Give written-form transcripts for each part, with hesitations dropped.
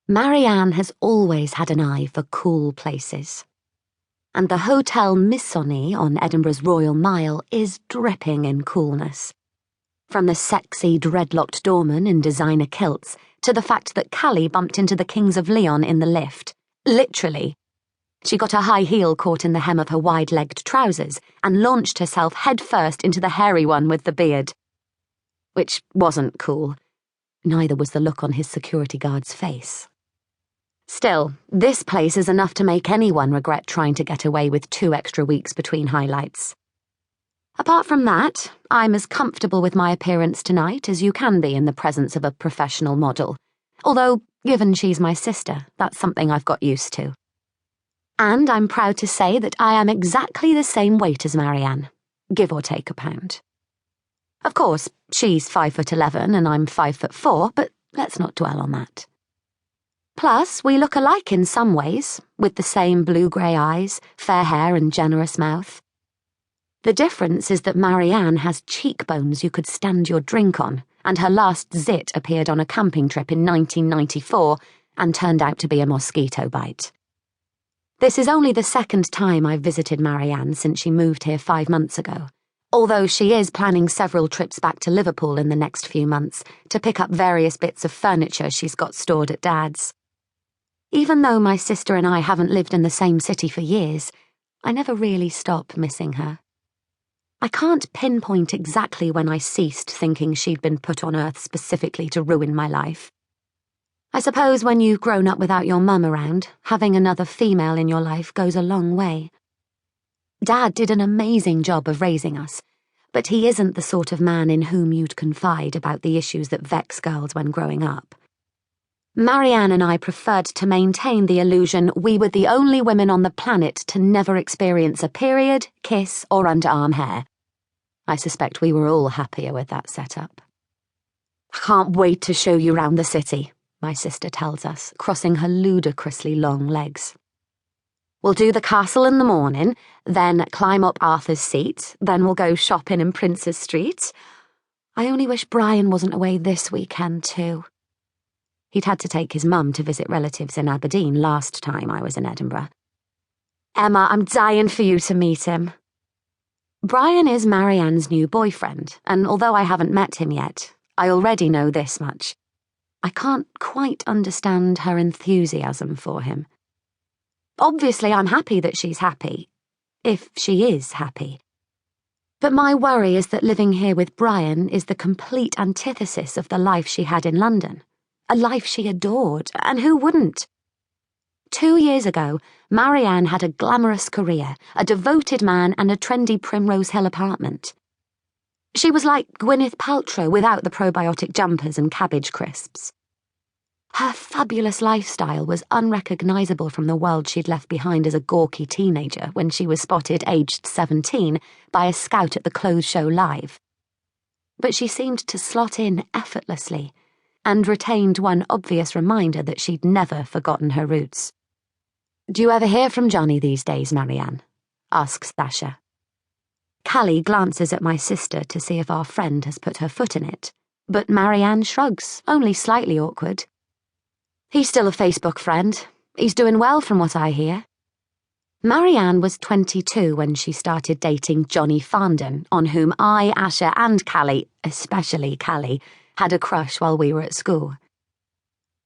Marianne has always had an eye for cool places. And the Hotel Missoni on Edinburgh's Royal Mile is dripping in coolness. From the sexy, dreadlocked doorman in designer kilts to the fact that Callie bumped into the Kings of Leon in the lift. Literally. She got a high heel caught in the hem of her wide-legged trousers and launched herself headfirst into the hairy one with the beard. Which wasn't cool. Neither was the look on his security guard's face. Still, this place is enough to make anyone regret trying to get away with 2 extra weeks between highlights. Apart from that, I'm as comfortable with my appearance tonight as you can be in the presence of a professional model. Although, given she's my sister, that's something I've got used to. And I'm proud to say that I am exactly the same weight as Marianne, give or take a pound. Of course, she's 5'11" and I'm 5'4", but let's not dwell on that. Plus, we look alike in some ways, with the same blue-grey eyes, fair hair and generous mouth. The difference is that Marianne has cheekbones you could stand your drink on, and her last zit appeared on a camping trip in 1994 and turned out to be a mosquito bite. This is only the second time I've visited Marianne since she moved here 5 months ago, although she is planning several trips back to Liverpool in the next few months to pick up various bits of furniture she's got stored at Dad's. Even though my sister and I haven't lived in the same city for years, I never really stop missing her. I can't pinpoint exactly when I ceased thinking she'd been put on Earth specifically to ruin my life. I suppose when you've grown up without your mum around, having another female in your life goes a long way. Dad did an amazing job of raising us, but he isn't the sort of man in whom you'd confide about the issues that vex girls when growing up. Marianne and I preferred to maintain the illusion we were the only women on the planet to never experience a period, kiss, or underarm hair. I suspect we were all happier with that setup. I can't wait to show you round the city, my sister tells us, crossing her ludicrously long legs. We'll do the castle in the morning, then climb up Arthur's Seat, then we'll go shopping in Princes Street. I only wish Brian wasn't away this weekend too. He'd had to take his mum to visit relatives in Aberdeen last time I was in Edinburgh. Emma, I'm dying for you to meet him. Brian is Marianne's new boyfriend, and although I haven't met him yet, I already know this much. I can't quite understand her enthusiasm for him. Obviously, I'm happy that she's happy, if she is happy. But my worry is that living here with Brian is the complete antithesis of the life she had in London. A life she adored, and who wouldn't? 2 years ago, Marianne had a glamorous career, a devoted man, and a trendy Primrose Hill apartment. She was like Gwyneth Paltrow without the probiotic jumpers and cabbage crisps. Her fabulous lifestyle was unrecognisable from the world she'd left behind as a gawky teenager when she was spotted aged 17 by a scout at the clothes show live. But she seemed to slot in effortlessly, and retained one obvious reminder that she'd never forgotten her roots. Do you ever hear from Johnny these days, Marianne? Asks Thasha. Callie glances at my sister to see if our friend has put her foot in it, but Marianne shrugs, only slightly awkward. He's still a Facebook friend. He's doing well from what I hear. Marianne was 22 when she started dating Johnny Farndon, on whom I, Asha, and Callie, especially Callie, had a crush while we were at school.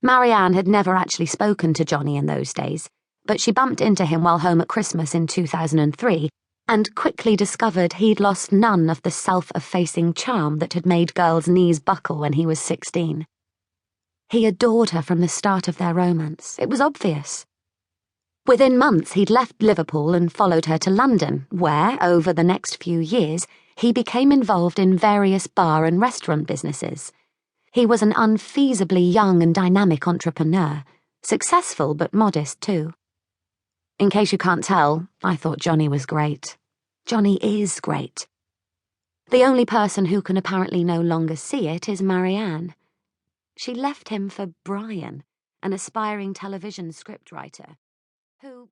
Marianne had never actually spoken to Johnny in those days, but she bumped into him while home at Christmas in 2003 and quickly discovered he'd lost none of the self-effacing charm that had made girls' knees buckle when he was 16. He adored her from the start of their romance. It was obvious. Within months, he'd left Liverpool and followed her to London, where, over the next few years, he became involved in various bar and restaurant businesses. He was an unfeasibly young and dynamic entrepreneur, successful but modest too. In case you can't tell, I thought Johnny was great. Johnny is great. The only person who can apparently no longer see it is Marianne. She left him for Brian, an aspiring television scriptwriter, who...